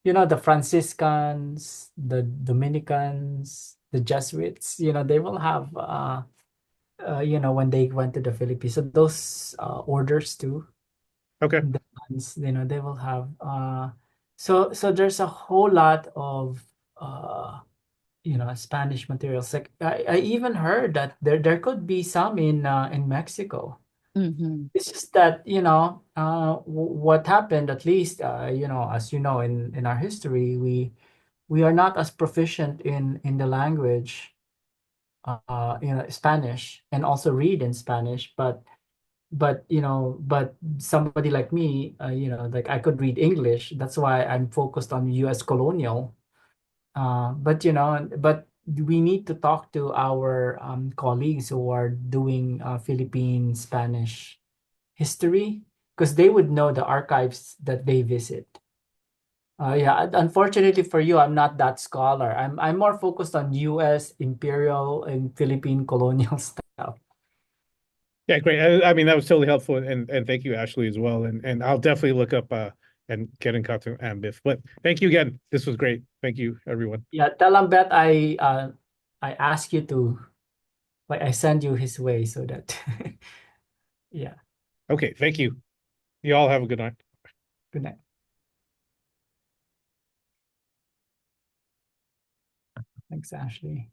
the Franciscans, the Dominicans, the Jesuits, they will have when they went to the Philippines. So those orders too, okay, the ones, they will have so there's a whole lot of Spanish materials. Like I even heard that there could be some in Mexico. Mm-hmm. It's just that what happened, at least as you know, in our history, we are not as proficient in the language, Spanish, and also read in Spanish. But somebody like me, like I could read English. That's why I'm focused on U.S. colonial. But we need to talk to our colleagues who are doing Philippine Spanish history, because they would know the archives that they visit. Yeah, unfortunately for you, I'm not that scholar. I'm more focused on U.S. imperial and Philippine colonial stuff. yeah, great. I mean, that was totally helpful, and thank you, Ashley, as well. And I'll definitely look up and get in contact with Ambif. But thank you again. This was great. Thank you, everyone. Yeah, tell Ambet I ask you to, like, I send you his way so that yeah. Okay, thank you. You all have a good night. Good night. Thanks, Ashley.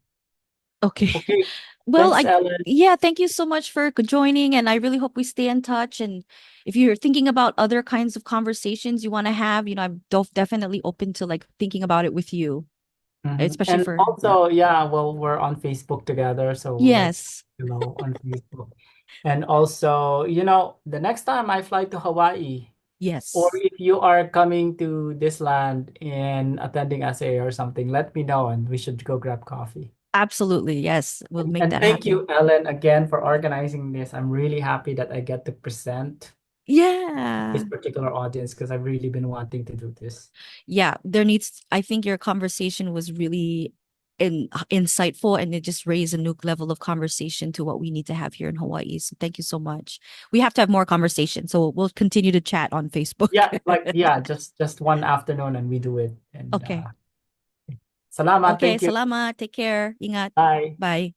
Okay. Okay. Well, Thanks, Ellen. yeah, thank you so much for joining, and I really hope we stay in touch. And if you're thinking about other kinds of conversations you want to have, I'm definitely open to like thinking about it with you, especially And for also, yeah, well, we're on Facebook together, so yes, on Facebook. And also, the next time I fly to Hawaii, or yes, if you are coming to this land and attending SA or something, let me know and we should go grab coffee. absolutely, yes, we'll make And that thank happen. you, Ellen, again for organizing this. I'm really happy that I get to present Yeah. this particular audience because I've really been wanting to do this. Yeah, I think your conversation was really insightful, and it just raised a new level of conversation to what we need to have here in Hawaii. So thank you so much. We have to have more conversation. So we'll continue to chat on Facebook. Yeah, just one afternoon and we do it. And Okay. salamat, Okay, thank you. salamat. Take care. Ingat. Bye. Bye.